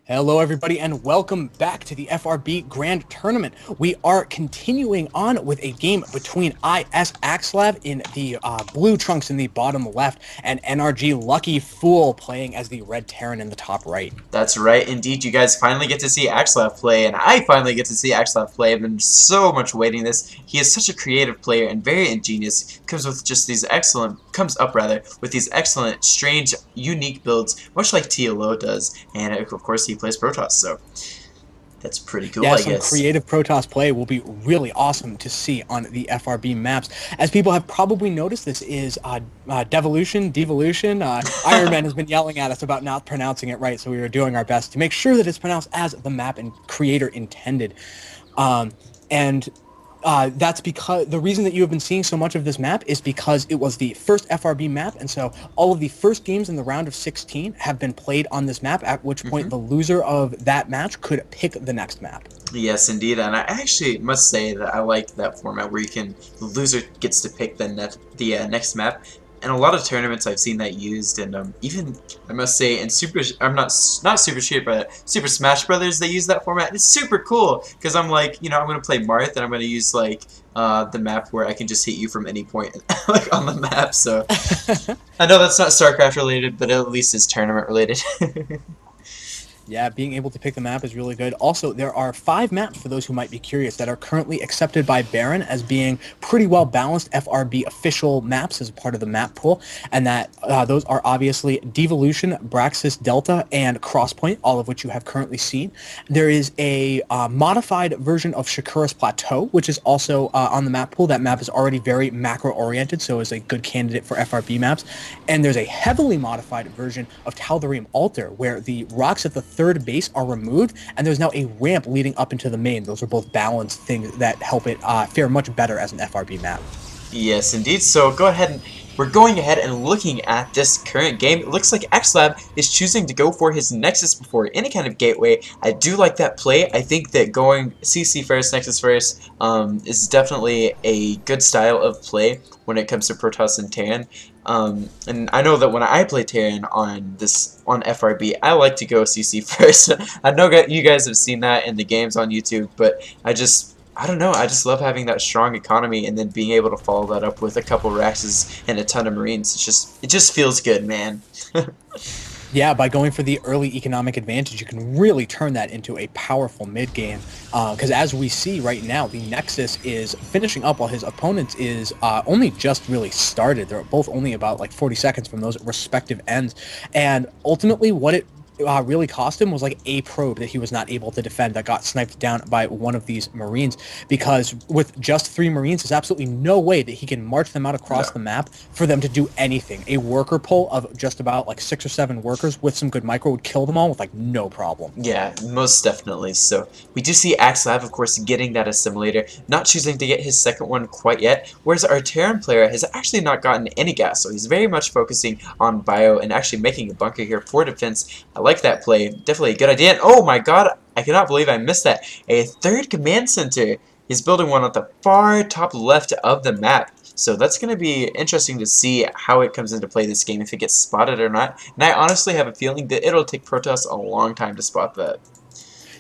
Hello, everybody, and welcome back to the FRB Grand Tournament. We are continuing on with a game between iSAxslav in the blue trunks in the bottom left and nrgLuckyFool playing as the red Terran in the top right. That's right, indeed. You guys finally get to see Axslav play, and I finally get to see Axslav play. I've been so much waiting this. He is such a creative player and very ingenious. Comes up with these excellent, strange, unique builds, much like TLO does. And of course, he plays Protoss, so that's pretty cool, Yeah, I some guess. creative Protoss play will be really awesome to see on the FRB maps. As people have probably noticed, this is devolution. Iron Man has been yelling at us about not pronouncing it right, so we were doing our best to make sure that it's pronounced as the map and creator intended. And that's because the reason that you have been seeing so much of this map is because it was the first FRB map, and so all of the first games in the round of 16 have been played on this map, at which point the loser of that match could pick the next map. Yes, indeed, and I actually must say that I like that format where the loser gets to pick the next map. In a lot of tournaments, I've seen that used, and even I must say in not Super Street, but Super Smash Brothers, they use that format. It's super cool because I'm like, I'm gonna play Marth, and I'm gonna use like the map where I can just hit you from any point like on the map. So I know that's not StarCraft related, but at least it's tournament related. Yeah, being able to pick the map is really good. Also, there are 5 maps, for those who might be curious, that are currently accepted by Baron as being pretty well balanced FRB official maps as a part of the map pool, and that those are obviously Devolution, Braxis Delta, and Crosspoint, all of which you have currently seen. There is a modified version of Shakura's Plateau, which is also on the map pool. That map is already very macro-oriented, so is a good candidate for FRB maps. And there's a heavily modified version of Tal'Darim Altar, where the rocks at the third base are removed, and there's now a ramp leading up into the main. Those are both balanced things that help it fare much better as an FRB map. Yes, indeed. So we're going ahead and looking at this current game. It looks like Axslav is choosing to go for his Nexus before any kind of gateway. I do like that play. I think that going CC first, Nexus first is definitely a good style of play when it comes to Protoss and Terran. And I know that when I play Terran on FRB, I like to go CC first. I know you guys have seen that in the games on YouTube, but I don't know, I just love having that strong economy and then being able to follow that up with a couple Raxes and a ton of Marines. It just feels good, man. Yeah, by going for the early economic advantage, you can really turn that into a powerful mid-game. Because as we see right now, the Nexus is finishing up while his opponent is only just really started. They're both only about like 40 seconds from those respective ends. And ultimately, what it really cost him was like a probe that he was not able to defend that got sniped down by one of these Marines, because with just 3 Marines, there's absolutely no way that he can march them out across the map for them to do anything. A worker pull of just about like 6 or 7 workers with some good micro would kill them all with like no problem. Yeah, most definitely. So we do see Axslav, of course, getting that assimilator, not choosing to get his second one quite yet, whereas our Terran player has actually not gotten any gas, so he's very much focusing on bio and actually making a bunker here for defense. I like that play. Definitely a good idea. And oh my god, I cannot believe I missed that. A third command center. He's building one at the far top left of the map. So that's going to be interesting to see how it comes into play this game, if it gets spotted or not. And I honestly have a feeling that it'll take Protoss a long time to spot that.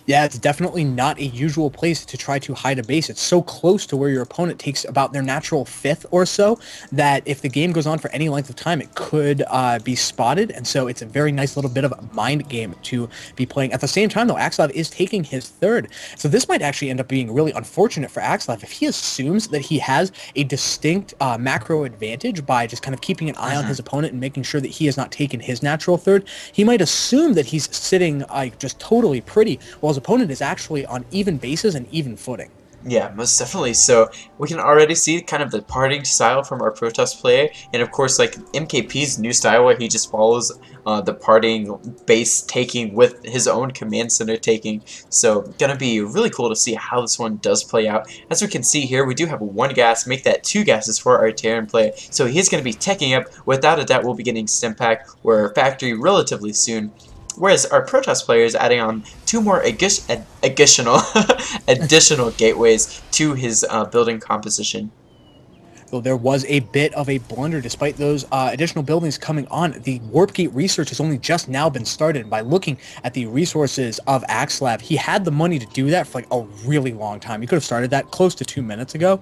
Yeah, it's definitely not a usual place to try to hide a base. It's so close to where your opponent takes about their natural 5th or so that if the game goes on for any length of time, it could be spotted. And so it's a very nice little bit of a mind game to be playing. At the same time, though, Axslav is taking his 3rd. So this might actually end up being really unfortunate for Axslav if he assumes that he has a distinct macro advantage by just kind of keeping an eye on his opponent and making sure that he has not taken his natural 3rd. He might assume that he's sitting just totally pretty, while his opponent is actually on even bases and even footing. Yeah, most definitely. So we can already see kind of the parting style from our Protoss player, and of course like MKP's new style where he just follows the parting base taking with his own command center taking. So gonna be really cool to see how this one does play out. As we can see here, we do have 1 gas, make that 2 gases for our Terran player. So he's gonna be teching up. Without a doubt, we'll be getting Stimpack or Factory relatively soon. Whereas our Protoss player is adding on 2 more additional gateways to his building composition. though there was a bit of a blunder despite those additional buildings coming on. The Warp Gate research has only just now been started. By looking at the resources of Axslav, he had the money to do that for like a really long time. He could have started that close to 2 minutes ago.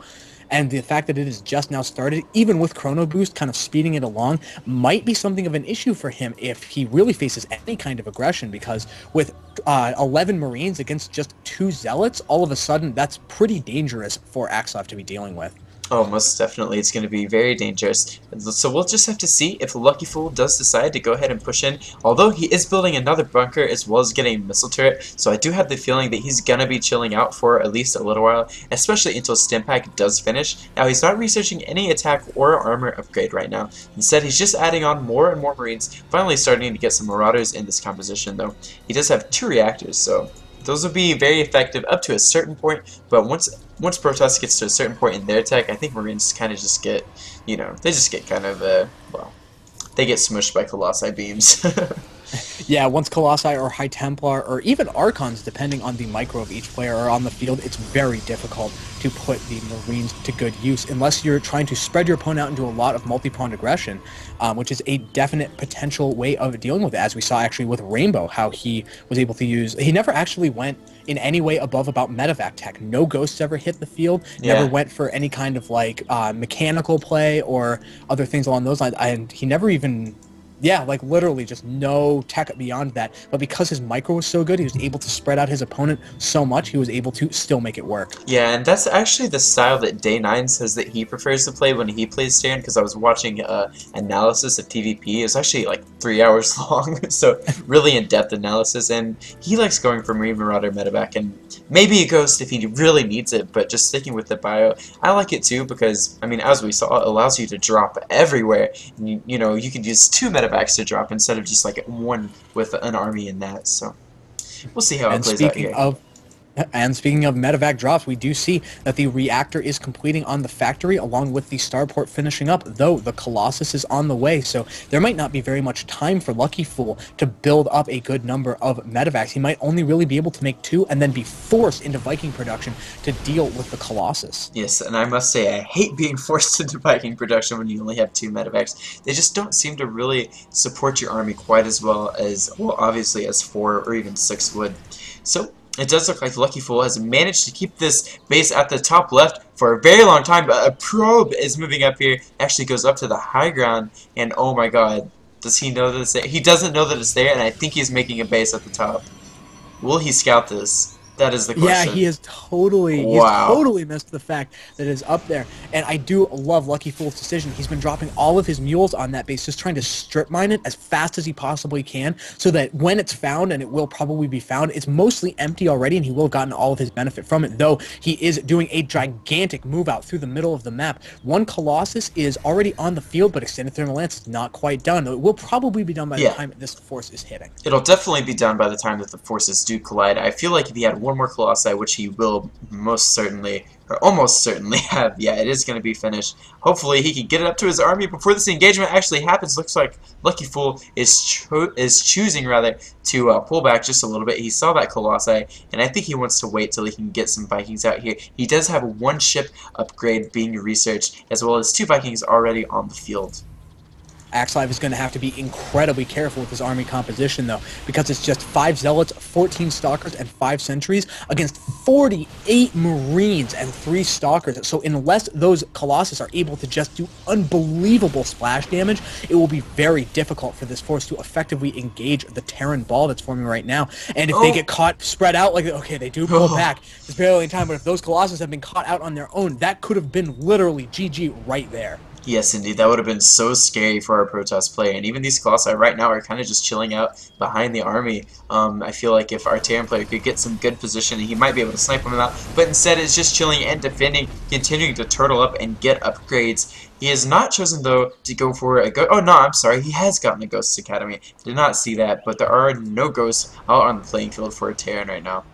And the fact that it is just now started, even with Chrono Boost kind of speeding it along, might be something of an issue for him if he really faces any kind of aggression, because with 11 Marines against just 2 Zealots, all of a sudden that's pretty dangerous for Axslav to be dealing with. Oh, most definitely. It's going to be very dangerous. So we'll just have to see if LuckyFool does decide to go ahead and push in. Although he is building another bunker as well as getting a missile turret, so I do have the feeling that he's going to be chilling out for at least a little while, especially until Stimpack does finish. Now, he's not researching any attack or armor upgrade right now. Instead, he's just adding on more and more Marines, finally starting to get some Marauders in this composition, though. He does have 2 reactors, so those will be very effective up to a certain point, but once Protoss gets to a certain point in their tech, I think Marines kind of just get, you know, they just get kind of, well, they get smushed by Colossi beams. Yeah, once Colossi or High Templar or even Archons, depending on the micro of each player, are on the field, it's very difficult to put the Marines to good use unless you're trying to spread your opponent out into a lot of multi-pronged aggression, which is a definite potential way of dealing with it, as we saw actually with Rainbow, how he was able to use... He never actually went in any way above about medevac tech. No ghosts ever hit the field, never went for any kind of like mechanical play or other things along those lines, and he never even... Yeah, like literally just no tech beyond that. But because his micro was so good, he was able to spread out his opponent so much, he was able to still make it work. Yeah, and that's actually the style that Day9 says that he prefers to play when he plays Stand, because I was watching analysis of TVP. It was actually like 3 hours long, so really in-depth analysis, and he likes going for Marine Marauder medevac, and maybe a Ghost if he really needs it, but just sticking with the bio. I like it too because, I mean, as we saw, it allows you to drop everywhere. And you know, you can use 2 medevacs to drop instead of just like 1 with an army in that, so we'll see how it plays out here. And speaking of medevac drops, we do see that the reactor is completing on the factory along with the starport finishing up, though the Colossus is on the way, so there might not be very much time for LuckyFool to build up a good number of medevacs. He might only really be able to make 2 and then be forced into Viking production to deal with the Colossus. Yes, and I must say I hate being forced into Viking production when you only have 2 medevacs. They just don't seem to really support your army quite as well as, well, obviously as 4 or even 6 would. So it does look like LuckyFool has managed to keep this base at the top left for a very long time, but a probe is moving up here, actually goes up to the high ground, and oh my god, does he know that it's there? He doesn't know that it's there, and I think he's making a base at the top. Will he scout this? That is the question. Yeah, he has totally missed the fact that it is up there. And I do love LuckyFool's decision. He's been dropping all of his mules on that base, just trying to strip mine it as fast as he possibly can, so that when it's found, and it will probably be found, it's mostly empty already, and he will have gotten all of his benefit from it, though he is doing a gigantic move out through the middle of the map. 1 Colossus is already on the field, but Extended Thermal Lance is not quite done. It will probably be done by the time this force is hitting. It'll definitely be done by the time that the forces do collide. I feel like if he had 1 more Colossi, which he will most certainly, or almost certainly have, yeah, it is going to be finished. Hopefully he can get it up to his army before this engagement actually happens. Looks like LuckyFool is choosing rather to pull back just a little bit. He saw that Colossi, and I think he wants to wait till he can get some Vikings out here. He does have 1 ship upgrade being researched, as well as 2 Vikings already on the field. Axslav is going to have to be incredibly careful with his army composition, though, because it's just 5 Zealots, 14 Stalkers, and 5 Sentries against 48 Marines and 3 Stalkers. So unless those Colossus are able to just do unbelievable splash damage, it will be very difficult for this force to effectively engage the Terran ball that's forming right now. And if they get caught spread out, like, okay, they do pull back. There's barely any time, but if those Colossus have been caught out on their own, that could have been literally GG right there. Yes, indeed. That would have been so scary for our Protoss player. And even these Colossi right now are kind of just chilling out behind the army. I feel like if our Terran player could get some good position, he might be able to snipe them out. But instead, it's just chilling and defending, continuing to turtle up and get upgrades. He has not chosen, though, to go for a ghost. Oh, no, I'm sorry. He has gotten a Ghosts Academy. Did not see that. But there are no ghosts out on the playing field for a Terran right now.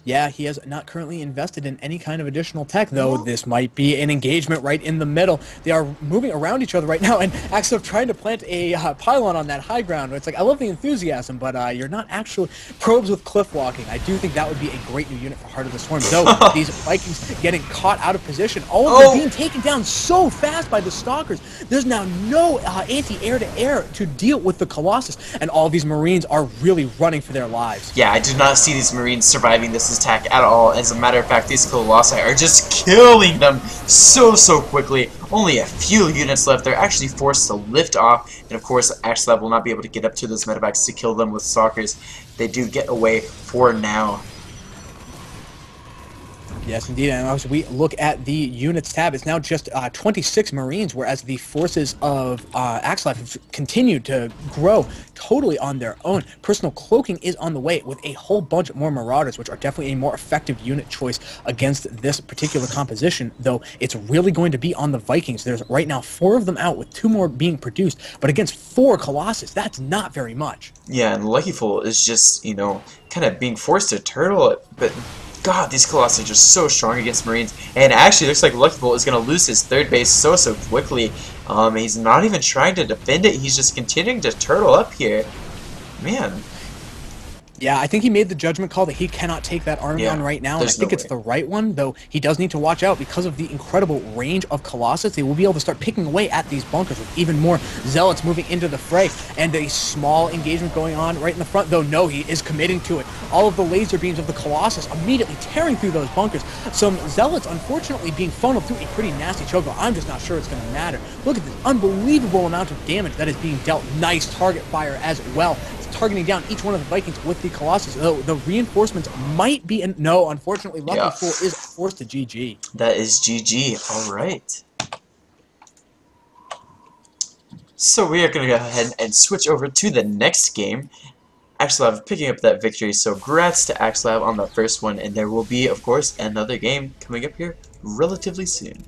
Yeah, he has not currently invested in any kind of additional tech, though. This might be an engagement right in the middle. They are moving around each other right now, and Axslav trying to plant a pylon on that high ground. It's like, I love the enthusiasm, but you're not actually probes with cliff walking. I do think that would be a great new unit for Heart of the Swarm, though these Vikings getting caught out of position. All of them being taken down so fast by the Stalkers. There's now no anti-air-to-air to deal with the Colossus, and all these Marines are really running for their lives. Yeah, I do not see these Marines surviving this attack at all. As a matter of fact, these Colossi are just killing them so quickly. Only a few units left. They're actually forced to lift off, and of course, Axslav will not be able to get up to those medevacs to kill them with Stalkers. They do get away for now. Yes, indeed. And as we look at the units tab, it's now just 26 Marines, whereas the forces of Axslav have continued to grow totally on their own. Personal cloaking is on the way with a whole bunch more Marauders, which are definitely a more effective unit choice against this particular composition, though it's really going to be on the Vikings. There's right now 4 of them out, with 2 more being produced, but against 4 Colossus, that's not very much. Yeah, and LuckyFool is just, you know, kind of being forced to turtle it, but God, these Colossi are just so strong against Marines. And actually, looks like LuckyFool is going to lose his 3rd base so quickly. He's not even trying to defend it. He's just continuing to turtle up here. Man. Yeah, I think he made the judgment call that he cannot take that army on right now, and I think it's the right one, though he does need to watch out because of the incredible range of Colossus. They will be able to start picking away at these bunkers with even more Zealots moving into the fray, and a small engagement going on right in the front, though no, he is committing to it. All of the laser beams of the Colossus immediately tearing through those bunkers. Some Zealots, unfortunately, being funneled through a pretty nasty chokehold. I'm just not sure it's going to matter. Look at this unbelievable amount of damage that is being dealt. Nice target fire as well. Targeting down each one of the Vikings with the Colossus. Though the reinforcements might be no, unfortunately, LuckyFool is forced to GG. That is GG. All right. So we are going to go ahead and switch over to the next game. Axslav picking up that victory. So congrats to Axslav on the first one, and there will be, of course, another game coming up here relatively soon.